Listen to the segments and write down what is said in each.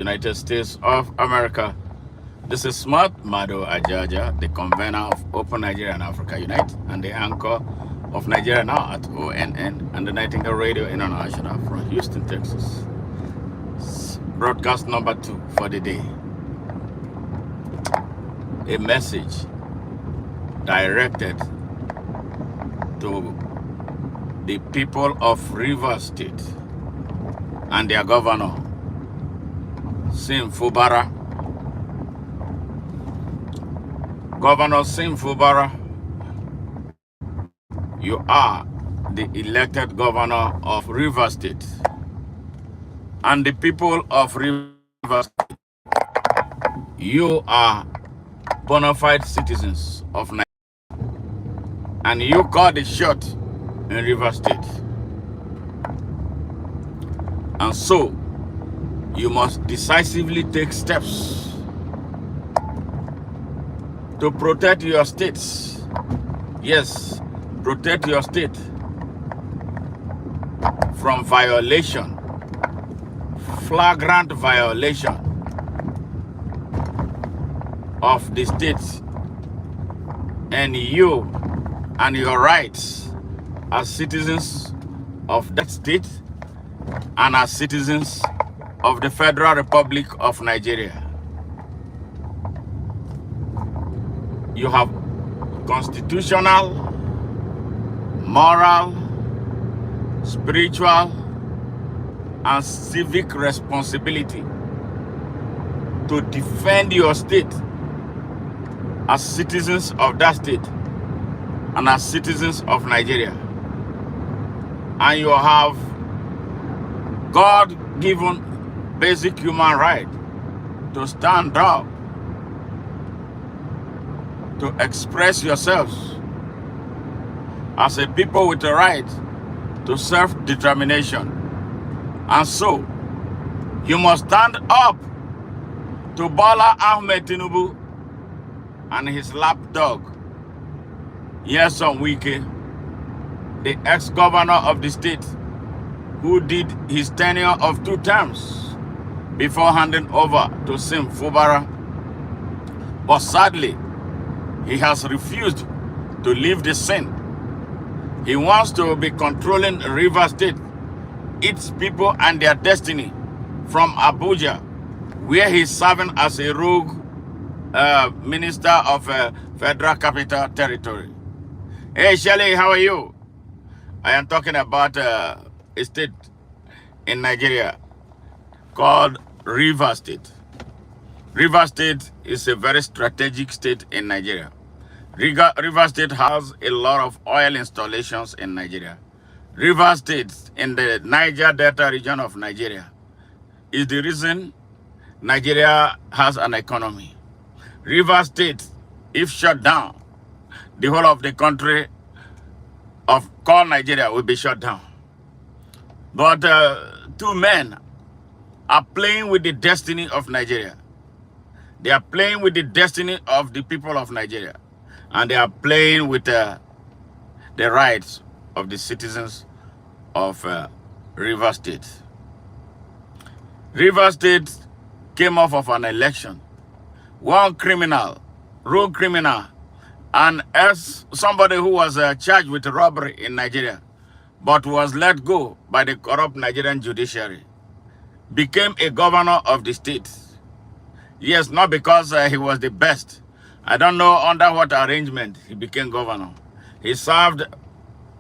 United States of America. This is Smart Mado Ajaja, the convener of Open Nigeria and Africa Unite, and the anchor of Nigeria Now at ONN and the Nightingale Radio International from Houston, Texas. Broadcast number 2 for the day. A message directed to the people of Rivers State and their governor, Fubara. Governor Fubara, you are the elected governor of Rivers State. And the people of Rivers State, you are bona fide citizens of Nigeria. And you called the shot in Rivers State. And so, you must decisively take steps to protect your states. Yes, protect your state from violation, flagrant violation of the state and you and your rights as citizens of that state and as citizens of the Federal Republic of Nigeria. You have constitutional, moral, spiritual, and civic responsibility to defend your state as citizens of that state and as citizens of Nigeria. And you have God-given basic human right to stand up, to express yourselves as a people with the right to self-determination. And so, you must stand up to Bola Tinubu and his lapdog, Nyesom Wike, the ex-governor of the state, who did his tenure of 2 terms before handing over to Fubara. But sadly, he has refused to leave the scene. He wants to be controlling Rivers State, its people and their destiny from Abuja, where he's serving as a rogue minister of Federal Capital Territory. Hey, Shelley, how are you? I am talking about a state in Nigeria called Rivers State. Rivers State is a very strategic state in Nigeria. Rivers State has a lot of oil installations in Nigeria. Rivers State in the Niger Delta region of Nigeria is the reason Nigeria has an economy. Rivers State, if shut down, the whole of the country of called Nigeria will be shut down. But 2 men are playing with the destiny of Nigeria. They are playing with the destiny of the people of Nigeria. And they are playing with the rights of the citizens of Rivers State. Rivers State came off of an election. One criminal, rogue criminal, and as somebody who was charged with robbery in Nigeria, but was let go by the corrupt Nigerian judiciary, became a governor of the state. Yes, not because he was the best. I don't know under what arrangement he became governor. He served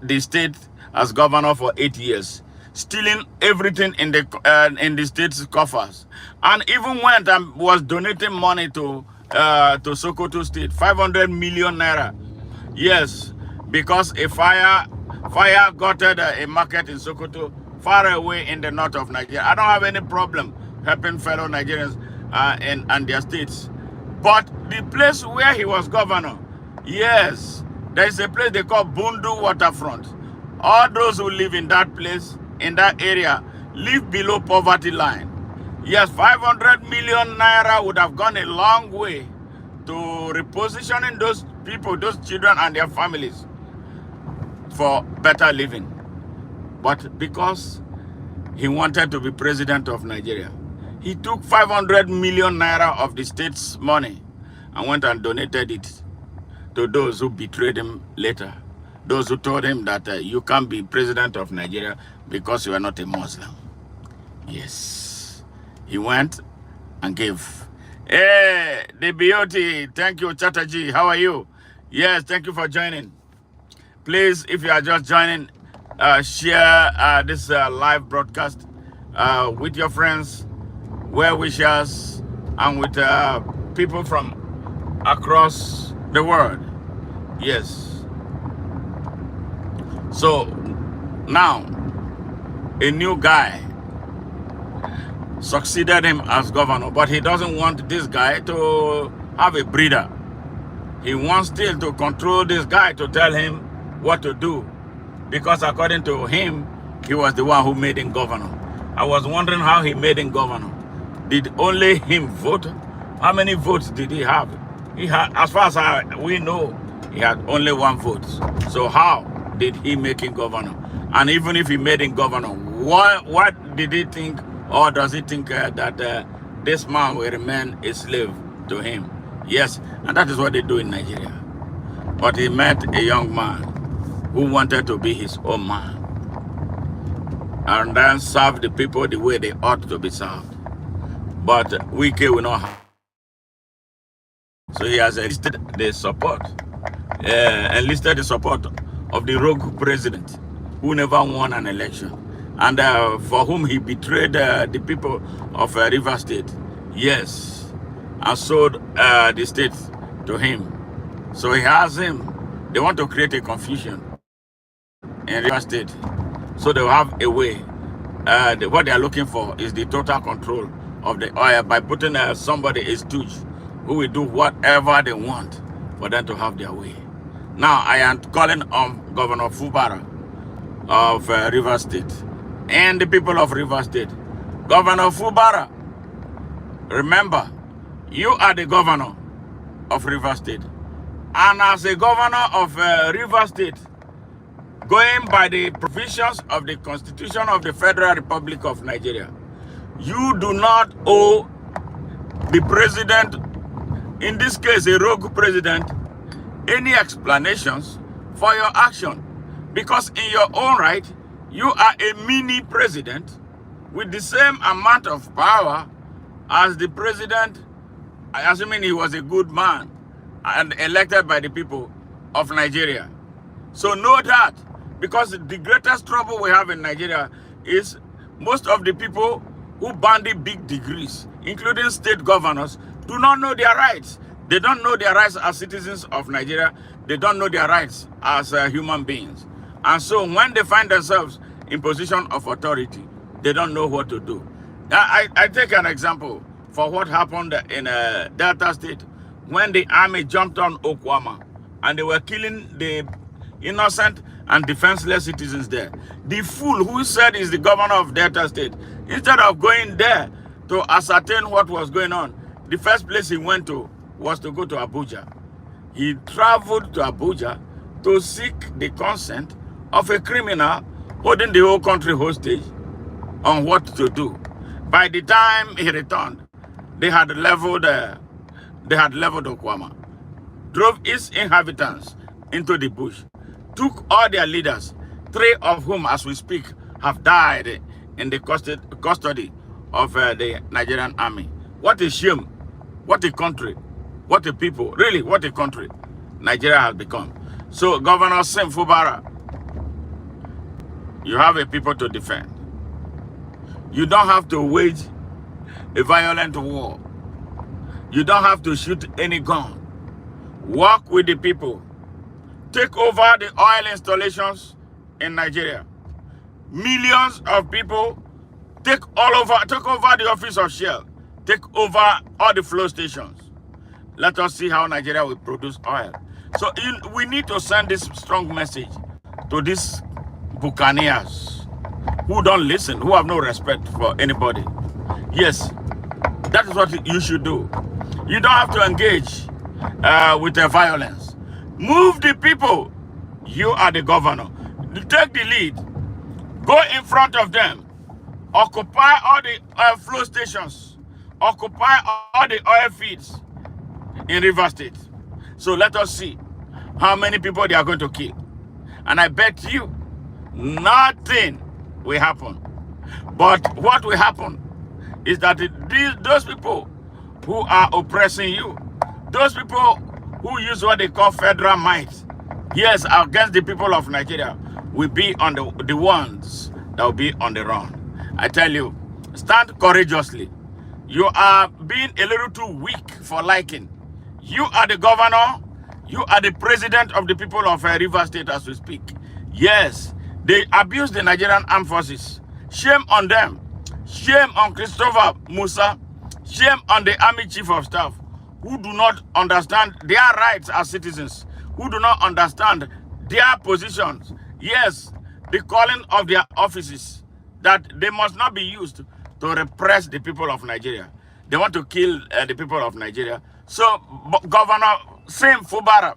the state as governor for 8 years, stealing everything in the state's coffers, and even went and was donating money to Sokoto State, 500 million naira. Yes, because a fire gutted a market in Sokoto, far away in the north of Nigeria. I don't have any problem helping fellow Nigerians and their states. But the place where he was governor, yes, there is a place they call Bundu Waterfront. All those who live in that place, in that area, live below poverty line. Yes, 500 million naira would have gone a long way to repositioning those people, those children and their families for better living. But because he wanted to be president of Nigeria, He took 500 million naira of the state's money and went and donated it to those who betrayed him later. Those who told him that you can't be president of Nigeria because you are not a Muslim. Yes. He went and gave. Hey, the beauty. Thank you, Chatterjee. How are you? Yes, thank you for joining. Please, if you are just joining, share this live broadcast with your friends, well-wishers, and with people from across the world. Yes. So, now, a new guy succeeded him as governor, but he doesn't want this guy to have a breather. He wants still to control this guy, to tell him what to do, because according to him, he was the one who made him governor. I was wondering how he made him governor. Did only him vote? How many votes did he have? He had, as far as we know, he had only one vote. So how did he make him governor? And even if he made him governor, what did he think, or does he think that this man will remain a slave to him? Yes, and that is what they do in Nigeria. But he met a young man who wanted to be his own man and then serve the people the way they ought to be served. But Wike will not have. So he has enlisted the support of the rogue president who never won an election, and for whom he betrayed the people of River State. Yes, and sold the state to him. So he has him. They want to create a confusion in River State, so they will have a way. What they are looking for is the total control of the oil by putting somebody, a stooge, who will do whatever they want for them to have their way. Now, I am calling on Governor Fubara of River State and the people of River State. Governor Fubara, remember, you are the governor of River State. And as a governor of River State, going by the provisions of the Constitution of the Federal Republic of Nigeria, you do not owe the president, in this case a rogue president, any explanations for your action. Because in your own right, you are a mini president with the same amount of power as the president, assuming he was a good man and elected by the people of Nigeria. So know that, because the greatest trouble we have in Nigeria is most of the people who bandy big degrees, including state governors, do not know their rights. They don't know their rights as citizens of Nigeria. They don't know their rights as human beings. And so when they find themselves in position of authority, they don't know what to do. Now, I take an example for what happened in Delta State when the army jumped on Okwama and they were killing the innocent and defenseless citizens there. The fool who said he's the governor of Delta State, instead of going there to ascertain what was going on, the first place he went to was to go to Abuja. He traveled to Abuja to seek the consent of a criminal holding the whole country hostage on what to do. By the time he returned, they had leveled Okwama, drove its inhabitants into the bush, took all their leaders, 3 of whom, as we speak, have died in the custody of the Nigerian army. What a shame, what a country, what a people, really what a country Nigeria has become. So Governor Sim Fubara, you have a people to defend. You don't have to wage a violent war. You don't have to shoot any gun. Work with the people. Take over the oil installations in Nigeria. Millions of people take over the office of Shell. Take over all the flow stations. Let us see how Nigeria will produce oil. So we need to send this strong message to these buccaneers who don't listen, who have no respect for anybody. Yes, that is what you should do. You don't have to engage with the violence. Move the people. You are the governor. Take the lead. Go in front of them. Occupy all the flow stations. occupy all the oil fields in River State. So let us see how many people they are going to kill. And I bet you nothing will happen. But what will happen is that those people who are oppressing you, those people who use what they call federal might, yes, against the people of Nigeria, will be on the ones that will be on the run. I tell you, stand courageously. You are being a little too weak for liking. You are the governor. You are the president of the people of River State as we speak. Yes, they abuse the Nigerian armed forces. Shame on them. Shame on Christopher Musa. Shame on the army chief of staff who do not understand their rights as citizens, who do not understand their positions. Yes, the calling of their offices, that they must not be used to repress the people of Nigeria. They want to kill the people of Nigeria. So, Governor Sim Fubara,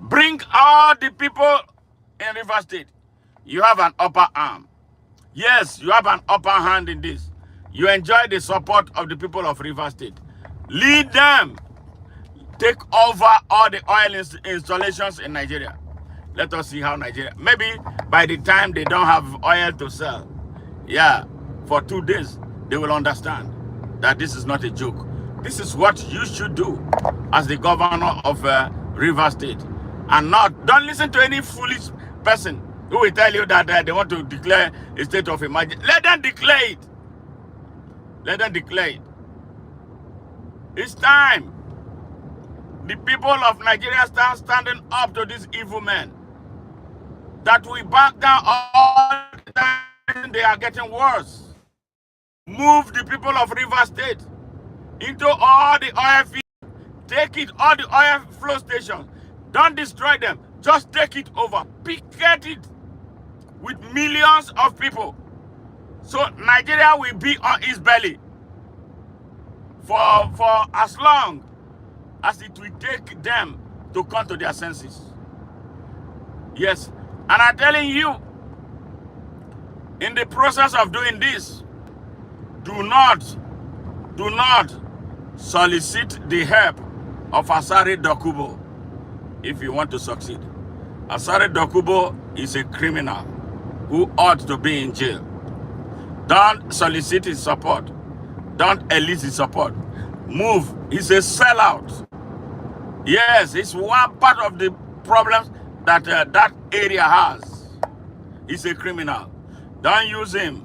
bring all the people in River State. You have an upper arm. Yes, you have an upper hand in this. You enjoy the support of the people of River State. Lead them. Take over all the oil installations in Nigeria. Let us see how Nigeria, maybe by the time they don't have oil to sell, yeah, for 2 days, they will understand that this is not a joke. This is what you should do as the governor of River State. And don't listen to any foolish person who will tell you that they want to declare a state of emergency. Let them declare it. Let them declare it. It's time. The people of Nigeria standing up to these evil men. That we back down all the time. They are getting worse. Move the people of River State into all the oil fields. Take it, all the oil flow stations. Don't destroy them. Just take it over. Picket it with millions of people. So Nigeria will be on its belly for as long as it will take them to come to their senses. Yes. And I'm telling you, in the process of doing this, do not solicit the help of Asari Dokubo if you want to succeed. Asari Dokubo is a criminal who ought to be in jail. Don't solicit his support. Don't elicit his support. Move. He's a sellout. Yes, it's one part of the problems that that area has. He's a criminal. Don't use him.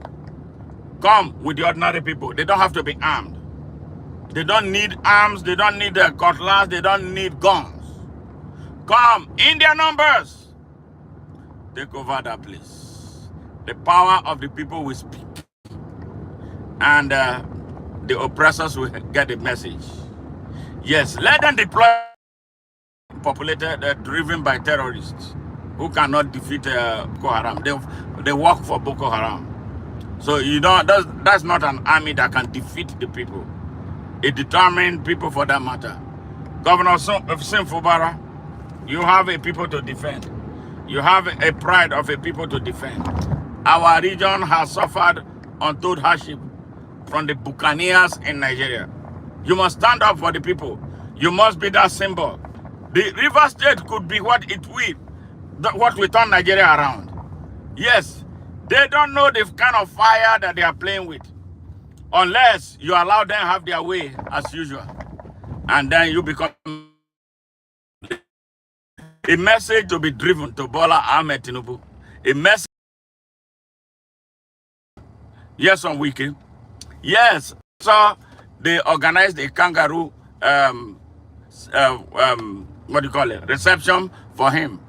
Come with the ordinary people. They don't have to be armed. They don't need arms. They don't need cutlass. They don't need guns. Come in their numbers. Take over that place. The power of the people will speak. And the oppressors will get the message. Yes, let them deploy populated, driven by terrorists who cannot defeat Boko Haram. They work for Boko Haram. So you don't. That's not an army that can defeat the people. A determined people for that matter. Governor Sim Fubara, you have a people to defend. You have a pride of a people to defend. Our region has suffered untold hardship from the buccaneers in Nigeria. You must stand up for the people. You must be that symbol. The River State could be what it will, what will turn Nigeria around. Yes, they don't know the kind of fire that they are playing with, unless you allow them have their way as usual. And then you become a message to be driven to Bola Tinubu. A message. Yes, on Wike. Yes, so they organized a kangaroo, what do you call it, reception for him.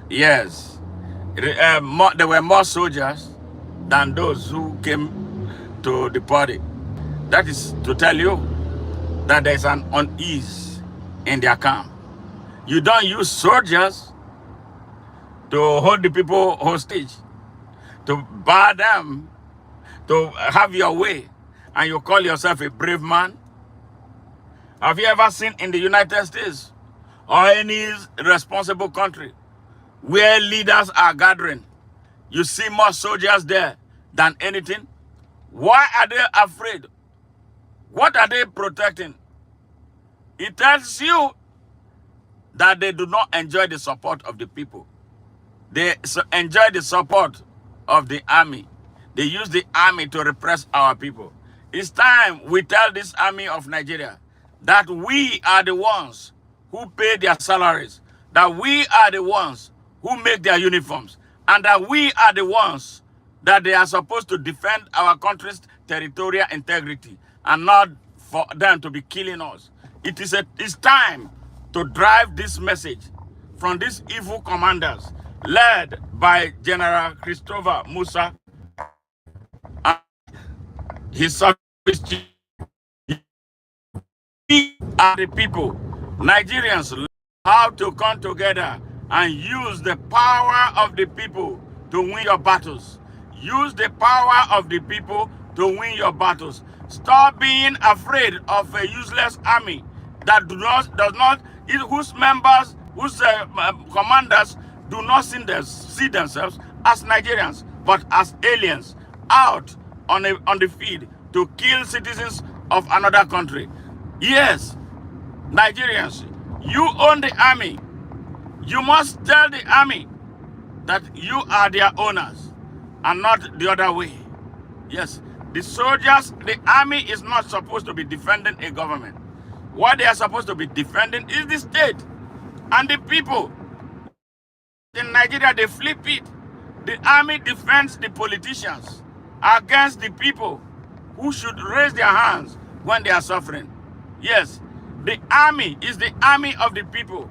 Yes, there were more soldiers than those who came to the party. That is to tell you that there's an unease in their camp. You don't use soldiers to hold the people hostage, to bar them, to have your way, and you call yourself a brave man. Have you ever seen in the United States or any responsible country where leaders are gathering, you see more soldiers there than anything? Why are they afraid What are they protecting? It tells you that they do not enjoy the support of the people. They enjoy the support of the army. They use the army to repress our people. It's time we tell this army of Nigeria that we are the ones who pay their salaries, that we are the ones who make their uniforms, and that we are the ones that they are supposed to defend our country's territorial integrity and not for them to be killing us. It's time to drive this message from these evil commanders led by General Christopher Musa and his service chief. We are the people. Nigerians learn how to come together and use the power of the people to win your battles. Use the power of the people to win your battles. Stop being afraid of a useless army that whose members, whose commanders do not see themselves as Nigerians, but as aliens out on the field to kill citizens of another country. Yes, Nigerians, you own the army. You must tell the army that you are their owners and not the other way. Yes, the soldiers, the army is not supposed to be defending a government. What they are supposed to be defending is the state and the people. In Nigeria, they flip it. The army defends the politicians against the people who should raise their hands when they are suffering. Yes, the army is the army of the people.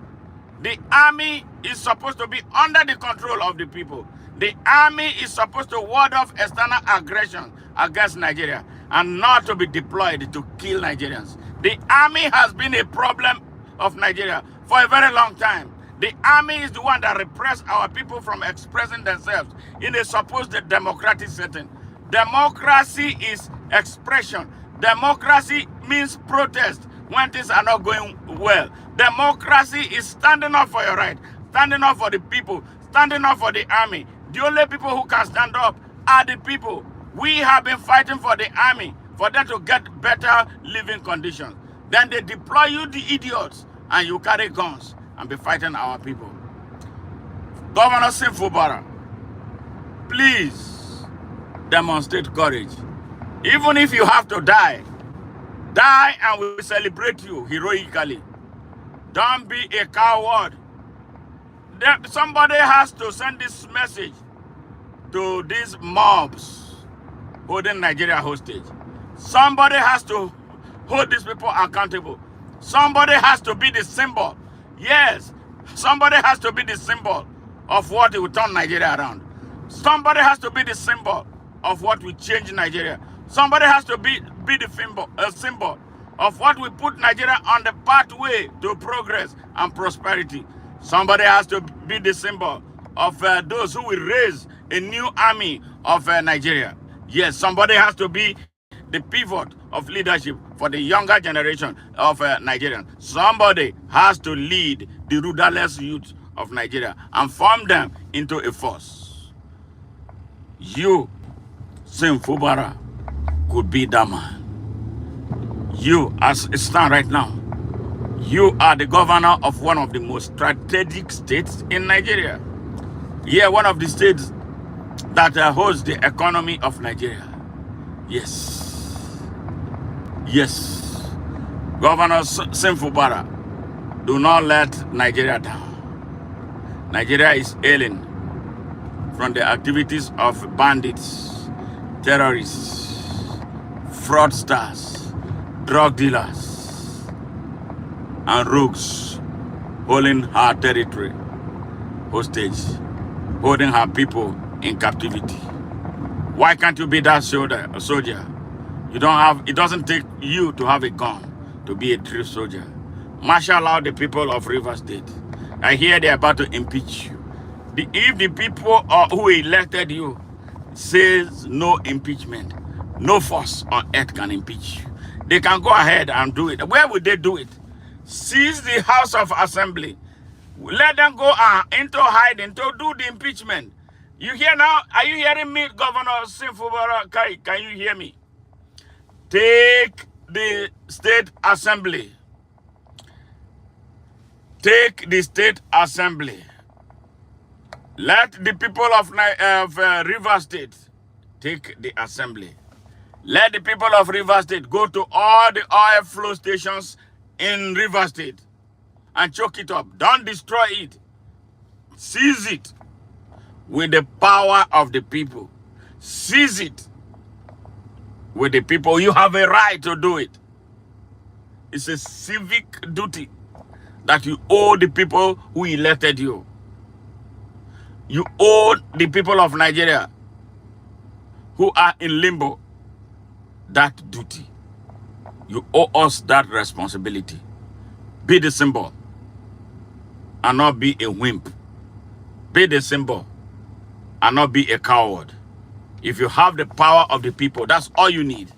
The army is supposed to be under the control of the people. The army is supposed to ward off external aggression against Nigeria and not to be deployed to kill Nigerians. The army has been a problem of Nigeria for a very long time. The army is the one that repressed our people from expressing themselves in a supposed democratic setting. Democracy is expression. Democracy means protest when things are not going well. Democracy is standing up for your right, standing up for the people, standing up for the army. The only people who can stand up are the people. We have been fighting for the army, for them to get better living conditions. Then they deploy you, the idiots, and you carry guns and be fighting our people. Governor Fubara, please demonstrate courage. Even if you have to die, die and we will celebrate you heroically. Don't be a coward. Somebody has to send this message to these mobs holding Nigeria hostage. Somebody has to hold these people accountable. Somebody has to be the symbol. Yes, somebody has to be the symbol of what will turn Nigeria around. Somebody has to be the symbol of what will change Nigeria. Somebody has to be the symbol of what will put Nigeria on the pathway to progress and prosperity. Somebody has to be the symbol of those who will raise a new army of Nigeria. Yes, somebody has to be the pivot of leadership for the younger generation of Nigerians. Somebody has to lead the rudderless youth of Nigeria and form them into a force. You, Fubara, could be that man. You, as it stands right now, you are the governor of one of the most strategic states in Nigeria. Yeah, one of the states that holds the economy of Nigeria. Yes. Yes. Governor Fubara, do not let Nigeria down. Nigeria is ailing from the activities of bandits, terrorists, fraudsters, drug dealers, and rogues holding her territory hostage, holding her people in captivity. Why can't you be that soldier? It doesn't take you to have a gun to be a true soldier. Marshal out the people of Rivers State. I hear they're about to impeach you. If the people who elected you says no impeachment, no force on earth can impeach you. They can go ahead and do it. Where would they do it? Seize the House of Assembly. Let them go into hiding to do the impeachment. You hear now? Are you hearing me, Governor Fubara? Can you hear me? Take the state assembly. Take the state assembly. Let the people of River State take the assembly. Let the people of River State go to all the oil flow stations in River State and choke it up. Don't destroy it. Seize it with the power of the people. Seize it with the people. You have a right to do it. It's a civic duty that you owe the people who elected you. You owe the people of Nigeria who are in limbo that duty. You owe us that responsibility. Be the symbol and not be a wimp. Be the symbol and not be a coward. If you have the power of the people, that's all you need.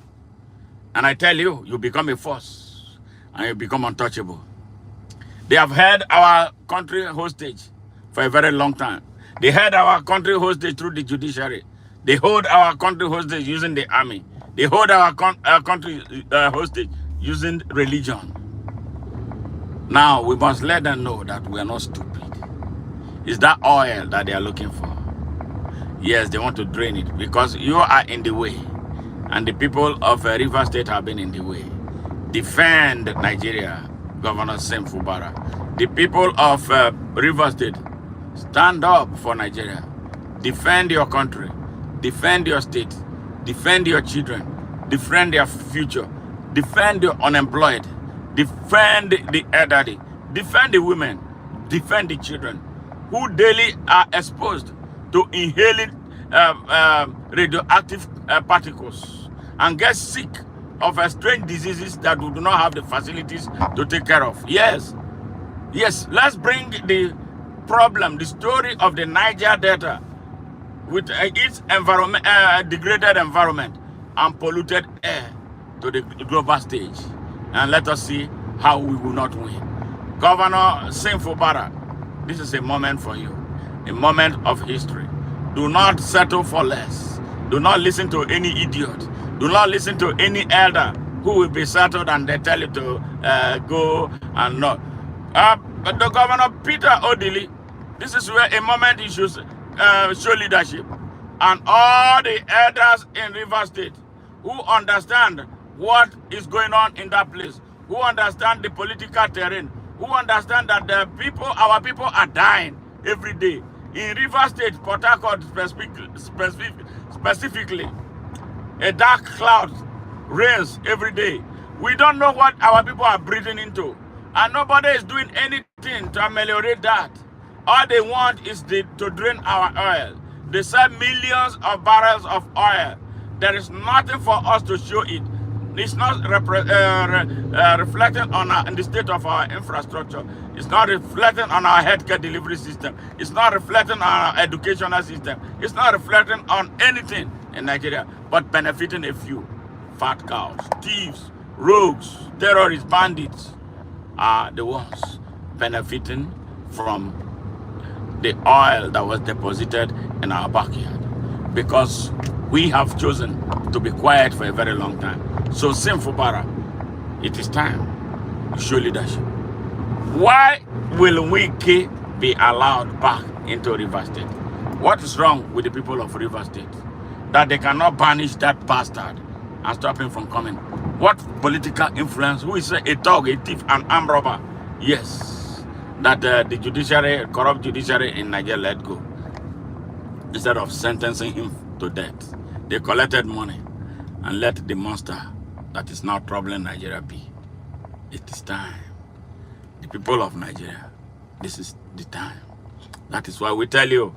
And I tell you, you become a force and you become untouchable. They have held our country hostage for a very long time. They held our country hostage through the judiciary. They hold our country hostage using the army. They hold our country hostage using religion. Now, we must let them know that we are not stupid. It's that oil that they are looking for. Yes, they want to drain it because you are in the way. And the people of River State have been in the way. Defend Nigeria, Governor Fubara. The people of River State, stand up for Nigeria. Defend your country. Defend your state. Defend your children. Defend their future. Defend the unemployed. Defend the elderly. Defend the women. Defend the children who daily are exposed to inhaling radioactive particles and get sick of strange diseases that we do not have the facilities to take care of. Yes, let's bring the problem, the story of the Niger Delta with its environment, degraded environment and polluted air to the global stage. And let us see how we will not win. Governor Fubara, this is a moment for you, a moment of history. Do not settle for less. Do not listen to any idiot. Do not listen to any elder who will be settled and they tell you to go and not. But the Governor Peter Odili, this is where a moment he should show leadership. And all the elders in River State who understand what is going on in that place, who understand the political terrain, who understand that the people, our people are dying every day. In River State, Port Harcourt specifically, a dark cloud rains every day. We don't know what our people are breathing into. And nobody is doing anything to ameliorate that. All they want is to drain our oil. They sell millions of barrels of oil. There is nothing for us to show it. It's not reflecting on the state of our infrastructure. It's not reflecting on our healthcare delivery system. It's not reflecting on our educational system. It's not reflecting on anything in Nigeria, but benefiting a few. Fat cows, thieves, rogues, terrorists, bandits are the ones benefiting from the oil that was deposited in our backyard, because we have chosen to be quiet for a very long time. So, Fubara, it is time to show leadership. Why will Wike be allowed back into River State? What is wrong with the people of River State that they cannot banish that bastard and stop him from coming? What political influence? Who is a dog, a thief, an armed robber? Yes, that the judiciary, corrupt judiciary in Nigeria let go instead of sentencing him to death. They collected money and let the monster that is now troubling Nigeria be. It is time. The people of Nigeria, this is the time. That is why we tell you,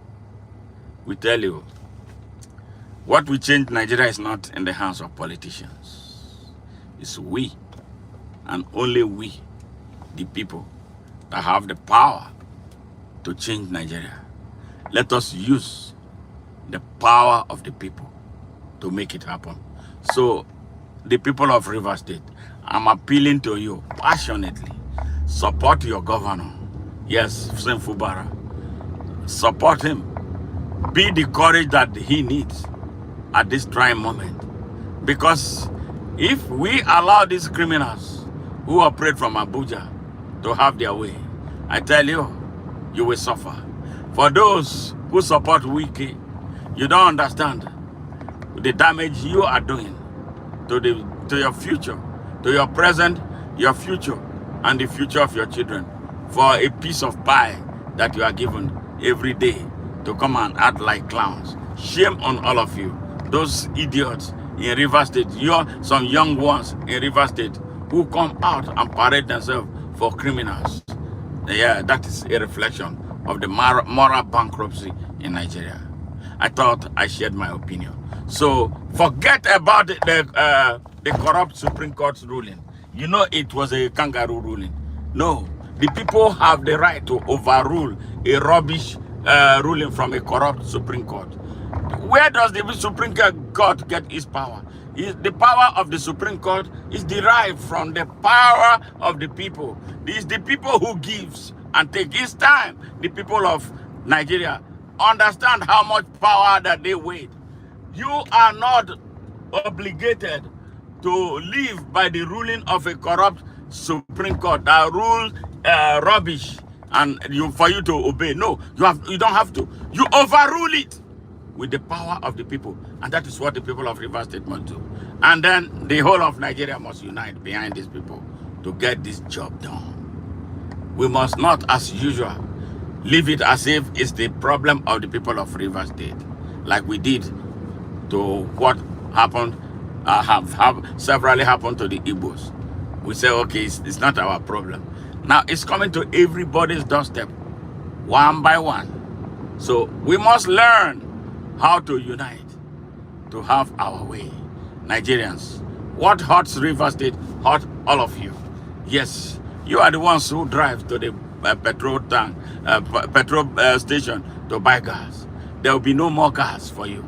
what will change Nigeria is not in the hands of politicians. It's we, and only we, the people, that have the power to change Nigeria. Let us use the power of the people to make it happen. So, the people of River State, I'm appealing to you passionately. Support your governor. Yes, Fubara. Support him. Be the courage that he needs at this trying moment. Because If we allow these criminals who operate from Abuja to have their way, I tell you, you will suffer. For those who support Wike, you don't understand the damage you are doing to your future, to your present, your future, and the future of your children for a piece of pie that you are given every day to come and act like clowns. Shame on all of you. Those idiots in River State, some young ones in River State who come out and parade themselves for criminals. Yeah, that is a reflection of the moral bankruptcy in Nigeria. I thought I shared my opinion. So forget about the corrupt Supreme Court's ruling. You know it was a kangaroo ruling. No, the people have the right to overrule a rubbish ruling from a corrupt Supreme Court. Where does the Supreme Court get its power? The power of the Supreme Court is derived from the power of the people. It is the people who gives and take. It's time the people of Nigeria understand how much power that they wait. You are not obligated to live by the ruling of a corrupt Supreme Court that rules rubbish and for you to obey. No, you don't have to. You overrule it with the power of the people, and that is what the people of River State must do. And then the whole of Nigeria must unite behind these people to get this job done. We must not, as usual, leave it as if it's the problem of the people of River State, like we did to what happened, have severally happened to the Igbos. We say, okay, it's not our problem. Now it's coming to everybody's doorstep, one by one. So we must learn how to unite, to have our way. Nigerians, what hurts River State hurt all of you. Yes, you are the ones who drive to the petrol station to buy gas. There will be no more gas for you.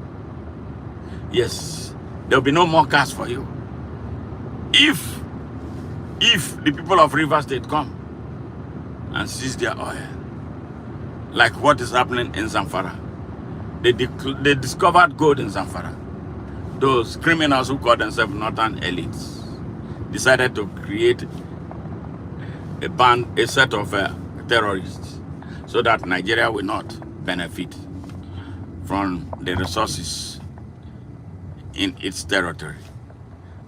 Yes, there will be no more gas for you. If the people of River State come and seize their oil, like what is happening in Zamfara, they discovered gold in Zamfara. Those criminals who call themselves northern elites decided to create a set of terrorists so that Nigeria will not benefit from the resources in its territory.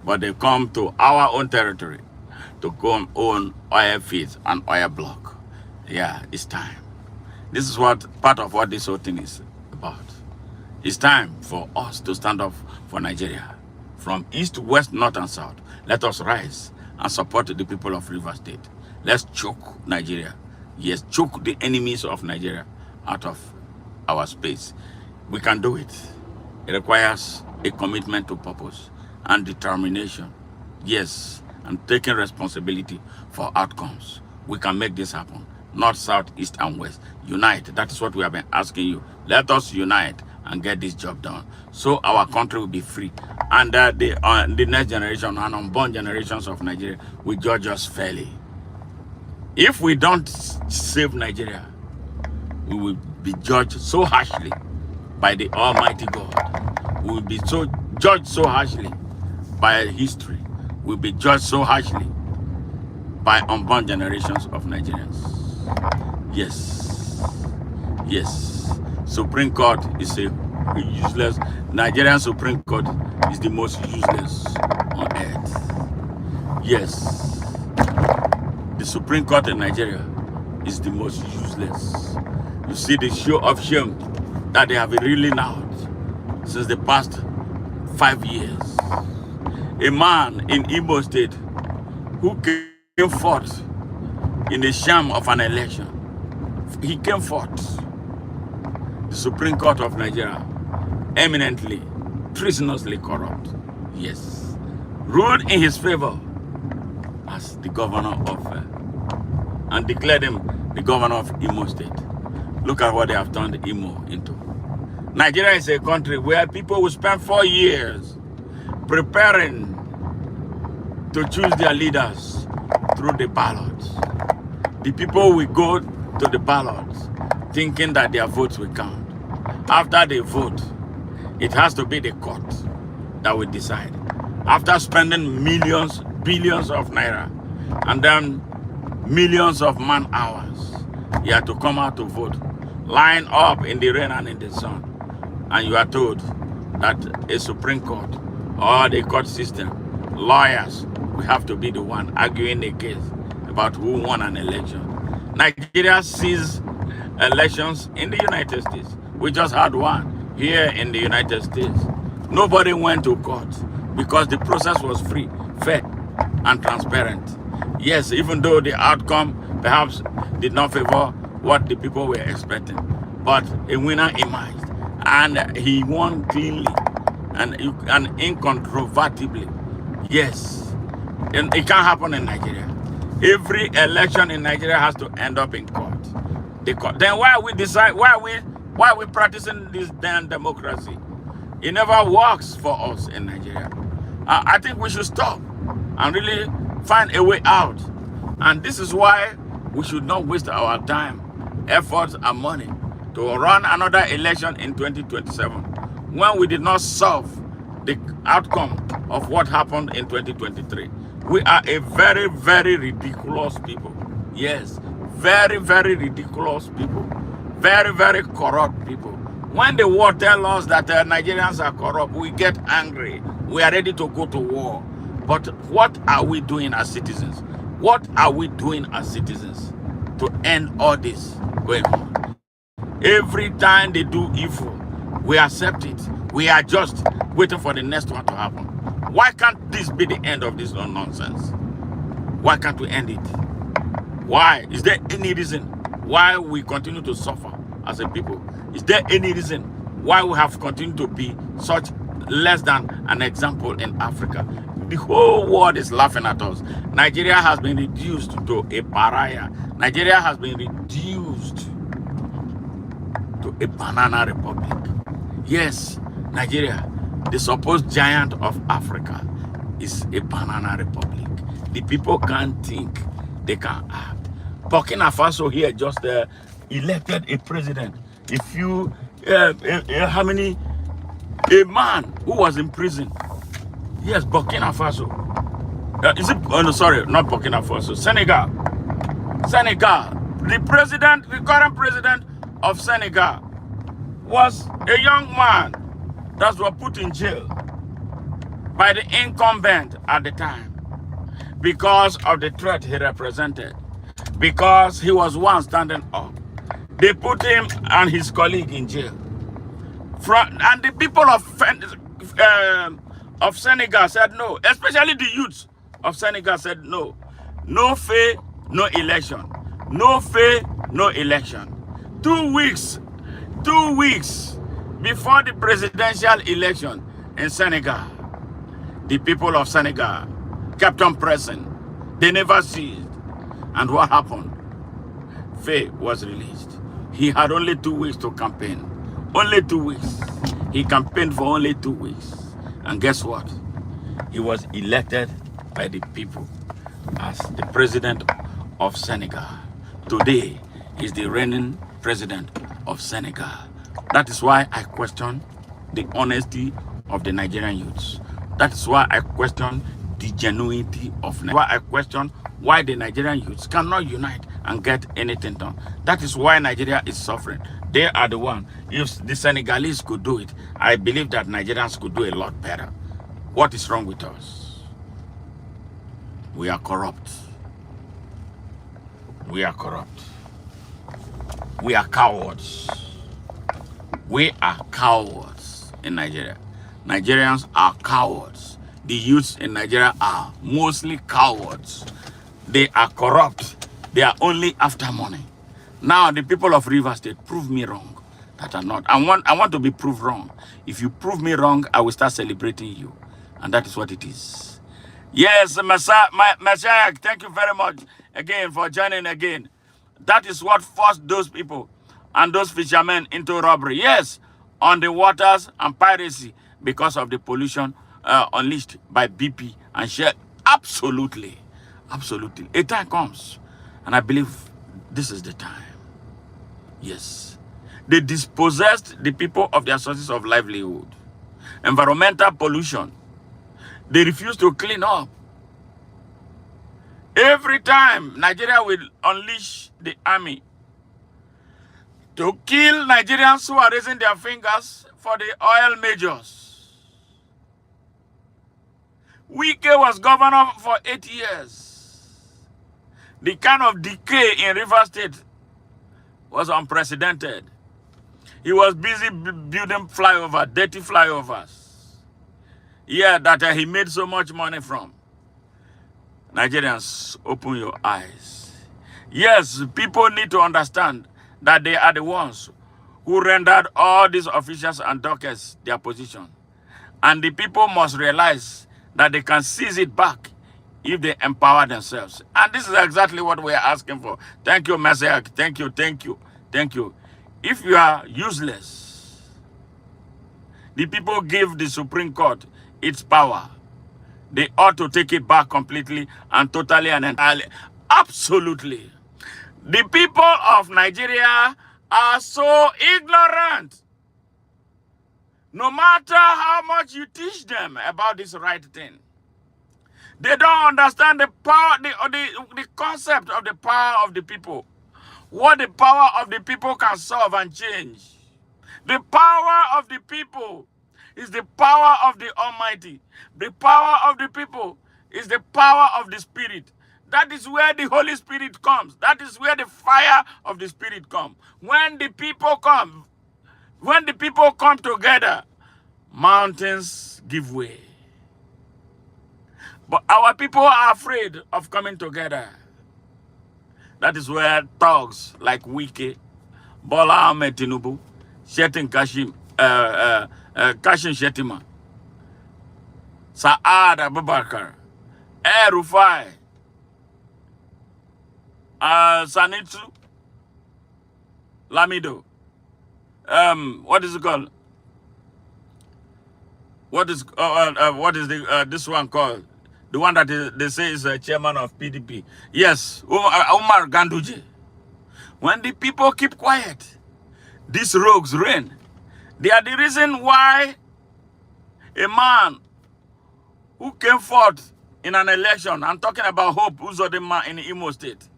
But they come to our own territory to go and own oil fields and oil block. Yeah, it's time. This is part of what this whole thing is about. It's time for us to stand up for Nigeria. From east, west, north, and south, let us rise and support the people of River State. Let's choke Nigeria. Yes, choke the enemies of Nigeria out of our space. We can do it. It requires a commitment to purpose and determination. Yes, and taking responsibility for outcomes. We can make this happen. North, south, east, and west. Unite. That is what we have been asking you. Let us unite and get this job done, so our country will be free, and the next generation and unborn generations of Nigeria will judge us fairly. If we don't save Nigeria, we will be judged so harshly by the Almighty God. We will be judged so harshly by history. We will be judged so harshly by unborn generations of Nigerians. Yes. Supreme Court is a useless. Nigerian Supreme Court is the most useless on earth. Yes. The Supreme Court in Nigeria is the most useless. You see the show of shame that they have been reeling out since the past 5 years. A man in Imo State who came forth in the sham of an election. He came forth. The Supreme Court of Nigeria, eminently, treasonously corrupt, yes, ruled in his favor as the governor of, and declared him the governor of Imo State. Look at what they have turned Imo into. Nigeria is a country where people will spend 4 years preparing to choose their leaders through the ballots. The people will go to the ballots thinking that their votes will count. After they vote, it has to be the court that will decide. after spending millions, billions of naira, and then millions of man hours, you have to come out to vote, line up in the rain and in the sun, and you are told that a Supreme Court or the court system, lawyers, we have to be the one arguing the case about who won an election. Nigeria sees elections in the United States. We just had one here in the United States. Nobody went to court because the process was free, fair, and transparent. Yes, even though the outcome perhaps did not favor what the people were expecting, but a winner emerged, and he won cleanly and incontrovertibly. Yes, and it can't happen in Nigeria. Every election in Nigeria has to end up in court. Then why are we practicing this damn democracy? It never works for us in Nigeria. I think we should stop and really find a way out. And this is why we should not waste our time, efforts, and money to run another election in 2027 when we did not solve the outcome of what happened in 2023. We are a very, very ridiculous people. Yes, very, very ridiculous people. Very, very corrupt people. When the war tells us that Nigerians are corrupt, we get angry. We are ready to go to war. But what are we doing as citizens? What are we doing as citizens to end all this going on? Every time they do evil, we accept it. We are just waiting for the next one to happen. Why can't this be the end of this nonsense? Why can't we end it? Why? Is there any reason why we continue to suffer as a people? Is there any reason why we have continued to be such less than an example in Africa? The whole world is laughing at us. Nigeria has been reduced to a pariah. Nigeria has been reduced to a banana republic. Yes, Nigeria, the supposed giant of Africa, is a banana republic. The people can't think, they can't act. Burkina Faso here just elected a president. How many? A man who was in prison. Yes, Burkina Faso. No, sorry, not Burkina Faso. Senegal. The current president of Senegal was a young man that was put in jail by the incumbent at the time because of the threat he represented, because he was one standing up. They put him and his colleague in jail. And the people of Senegal said no, especially the youths of Senegal said no. No fair, no election. No fair, no election. 2 weeks before the presidential election in Senegal, the people of Senegal kept on pressing. They never ceased. And what happened? Faye was released. He had only 2 weeks to campaign. Only 2 weeks. He campaigned for only 2 weeks. And guess what? He was elected by the people as the president of Senegal. Today, he's the reigning president of Senegal. That is why I question the honesty of the Nigerian youths. That is why I question the genuinity of Nigeria. Why I question why the Nigerian youths cannot unite and get anything done. That is why Nigeria is suffering. They are the one. If the Senegalese could do it, I believe that Nigerians could do a lot better. What is wrong with us? We are corrupt. We are corrupt. We are cowards. We are cowards in Nigeria. Nigerians are cowards. The youths in Nigeria are mostly cowards. They are corrupt. They are only after money. Now, the people of Rivers State, prove me wrong. That are not. I want to be proved wrong. If you prove me wrong, I will start celebrating you. And that is what it is. Yes, Messiah, thank you very much again for joining again. That is what forced those people and those fishermen into robbery. Yes, on the waters and piracy because of the pollution unleashed by BP and Shell. Absolutely. Absolutely. A time comes, and I believe this is the time. Yes. They dispossessed the people of their sources of livelihood. Environmental pollution. They refuse to clean up. Every time Nigeria will unleash the army to kill Nigerians who are raising their fingers for the oil majors. Wike was governor for 8 years. The kind of decay in River State was unprecedented. He was busy building flyovers, dirty flyovers. Yeah, that he made so much money from. Nigerians, open your eyes. Yes, people need to understand that they are the ones who rendered all these officials and doctors their position. And the people must realize that they can seize it back if they empower themselves. And this is exactly what we are asking for. Thank you, Messiah. Thank you, thank you, thank you. If you are useless, the people give the Supreme Court its power. They ought to take it back completely and totally and entirely. Absolutely. The people of Nigeria are so ignorant. No matter how much you teach them about this right thing, they don't understand the power, the concept of the power of the people. What the power of the people can solve and change. The power of the people is the power of the Almighty. The power of the people is the power of the Spirit. That is where the Holy Spirit comes. That is where the fire of the Spirit comes. When the people come together, mountains give way. But our people are afraid of coming together. That is where thugs like Wike, Bola, Tinubu, Kashim Shetima, Saad Abubakar, Rufai, Sanitsu, Lamido, what is it called? What is this one called? The one that they say is a chairman of PDP. Yes, Umar Ganduje. When the people keep quiet, these rogues reign. They are the reason why a man who came forth in an election, I'm talking about Hope Uzodinma in Imo State.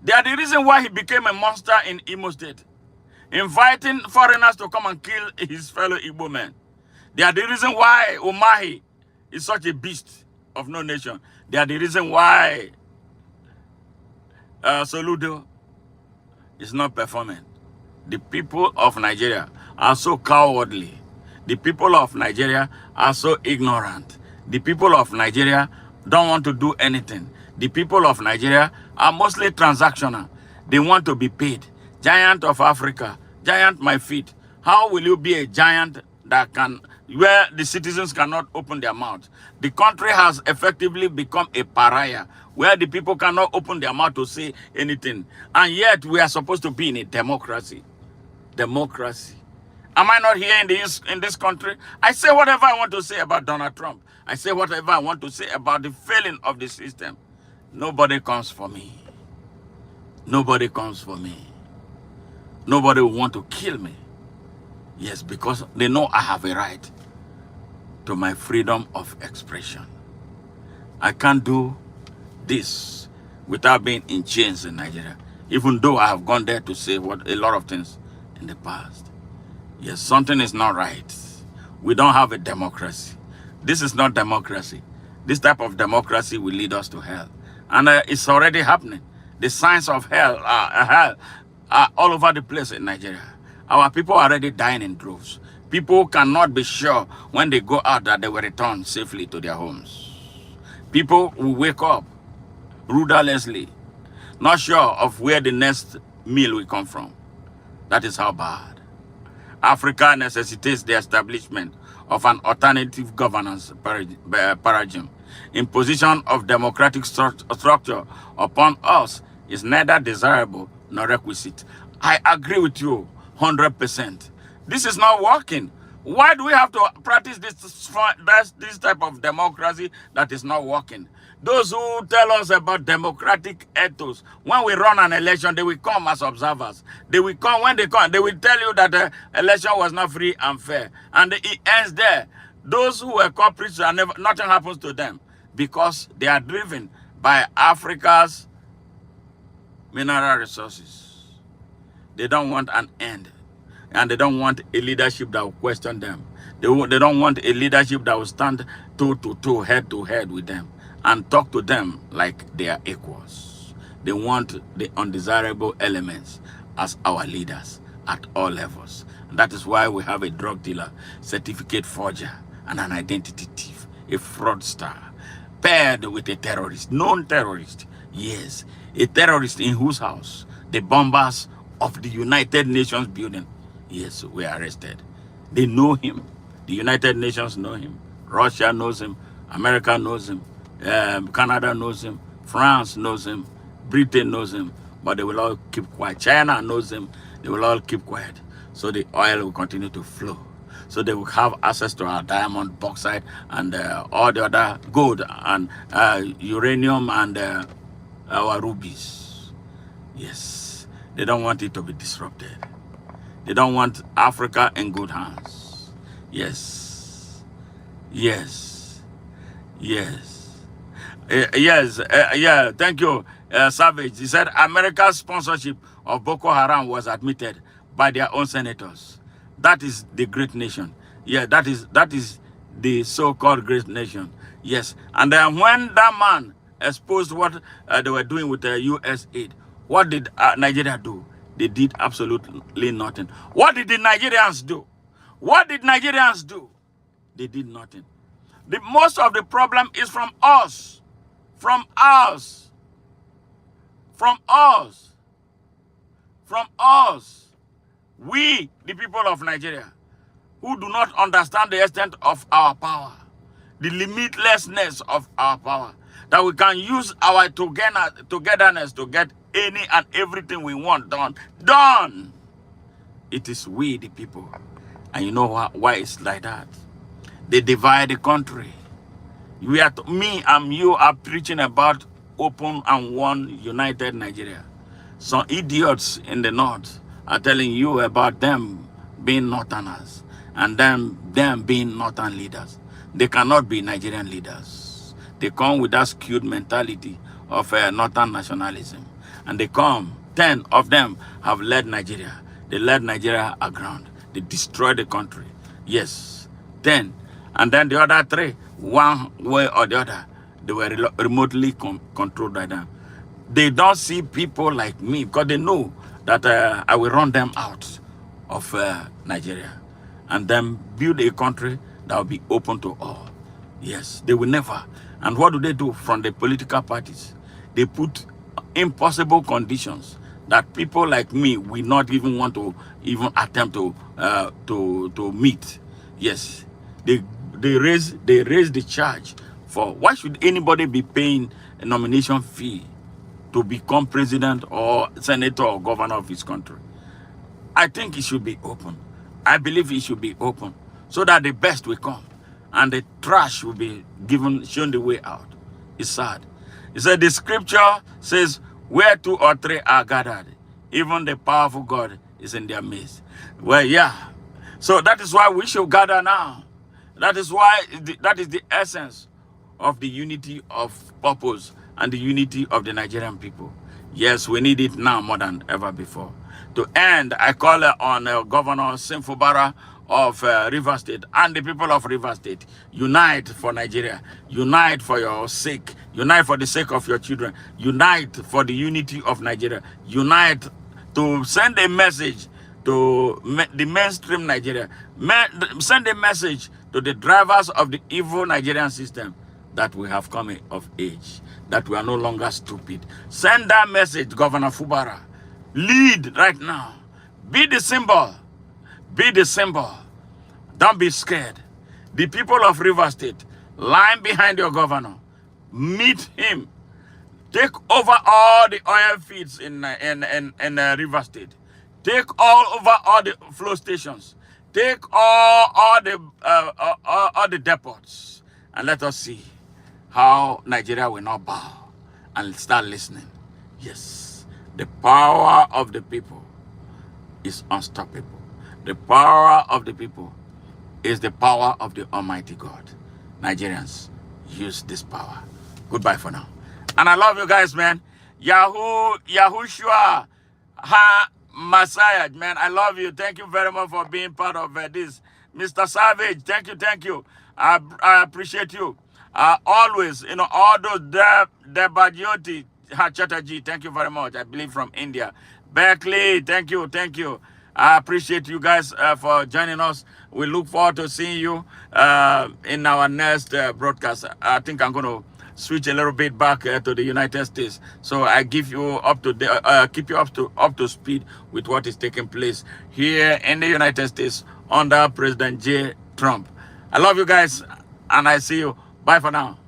They are the reason why he became a monster in Imo State, inviting foreigners to come and kill his fellow Igbo men. They are the reason why Umahi is such a beast of no nation. They are the reason why Soludo is not performing. The people of Nigeria are so cowardly. The people of Nigeria are so ignorant. The people of Nigeria don't want to do anything. The people of Nigeria are mostly transactional. They want to be paid. Giant of Africa, giant my feet. How will you be a giant that can, where the citizens cannot open their mouth? The country has effectively become a pariah, where the people cannot open their mouth to say anything. And yet we are supposed to be in a democracy. Democracy. Am I not here in this country? I say whatever I want to say about Donald Trump. I say whatever I want to say about the failing of the system. Nobody comes for me. Nobody comes for me. Nobody will want to kill me. Yes, because they know I have a right to my freedom of expression. I can't do this without being in chains in Nigeria, even though I have gone there to say a lot of things in the past. Yes, something is not right. We don't have a democracy. This is not democracy. This type of democracy will lead us to hell. And it's already happening. The signs of hell are all over the place in Nigeria. Our people are already dying in droves. People cannot be sure when they go out that they will return safely to their homes. People will wake up rudderlessly, not sure of where the next meal will come from. That is how bad. Africa necessitates the establishment of an alternative governance paradigm. Imposition of democratic structure upon us is neither desirable nor requisite. I agree with you 100%. This is not working. Why do we have to practice this type of democracy that is not working? Those who tell us about democratic ethos, when we run an election, they will come as observers. They will come, when they come, they will tell you that the election was not free and fair. And it ends there. Those who were culprits, nothing happens to them because they are driven by Africa's mineral resources. They don't want an end. And they don't want a leadership that will question them. They don't want a leadership that will stand toe to toe, head to head with them and talk to them like they are equals. They want the undesirable elements as our leaders at all levels. And that is why we have a drug dealer, certificate forger, and an identity thief, a fraudster, paired with a terrorist, known terrorist. Yes, a terrorist in whose house the bombers of the United Nations building, yes, were arrested. They know him. The United Nations know him. Russia knows him. America knows him. Canada knows him. France knows him. Britain knows him. But they will all keep quiet. China knows him. They will all keep quiet. So the oil will continue to flow. So they will have access to our diamond, bauxite, and all the other gold and uranium and our rubies. Yes, they don't want it to be disrupted. They don't want Africa in good hands. Yes, yes, yes, yeah. Thank you, Savage. He said America's sponsorship of Boko Haram was admitted by their own senators. That is the great nation. Yeah, that is the so-called great nation. Yes, and then when that man exposed what they were doing with the U.S. aid, what did Nigeria do? They did absolutely nothing. What did the Nigerians do? What did Nigerians do? They did nothing. Most of the problem is from us. From us. From us. From us. We, the people of Nigeria, who do not understand the extent of our power, the limitlessness of our power, that we can use our togetherness to get any and everything we want done. Done! It is we, the people. And you know why it's like that? They divide the country. Me and you are preaching about open and one united Nigeria. Some idiots in the north are telling you about them being northerners and them being northern leaders. They cannot be Nigerian leaders. They come with that skewed mentality of northern nationalism. And they come, 10 of them have led Nigeria. They led Nigeria aground. They destroyed the country. Yes, 10. And then the other 3, one way or the other, they were remotely controlled by them. They don't see people like me because they know that I will run them out of Nigeria and then build a country that will be open to all. Yes, they will never. And what do they do from the political parties? They put impossible conditions that people like me will not even want to even attempt to meet. Yes, they raise the charge for why should anybody be paying a nomination fee to become president or senator or governor of his country? I think it should be open. I believe it should be open so that the best will come and the trash will be shown the way out. It's sad. He said the scripture says, where 2 or 3 are gathered, even the powerful God is in their midst. Well, yeah. So that is why we should gather now. That is why that is the essence of the unity of purpose and the unity of the Nigerian people. Yes, we need it now more than ever before. To end, I call on Governor Fubara of Rivers State and the people of Rivers State. Unite for Nigeria. Unite for your sake. Unite for the sake of your children. Unite for the unity of Nigeria. Unite to send a message to the mainstream Nigeria. Send a message to the drivers of the evil Nigerian system that we have come of age, that we are no longer stupid. Send that message, Governor Fubara. Lead right now. Be the symbol. Be the symbol. Don't be scared. The people of River State, line behind your governor. Meet him. Take over all the oil fields in River State. Take over all the flow stations. Take all the depots. And let us see how Nigeria will not bow and start listening. Yes, the power of the people is unstoppable. The power of the people is the power of the Almighty God. Nigerians, use this power. Goodbye for now. And I love you guys, man. Yahushua Ha Messiah, man. I love you. Thank you very much for being part of this. Mr. Savage, thank you, thank you. I appreciate you. Always, all those Debajyoti Chatterjee, thank you very much. I believe from India. Berkeley, thank you, thank you. I appreciate you guys for joining us. We look forward to seeing you in our next broadcast. I think I'm going to switch a little bit back to the United States, so I give you up to keep you up to speed with what is taking place here in the United States under President J. Trump. I love you guys, and I see you. Bye for now.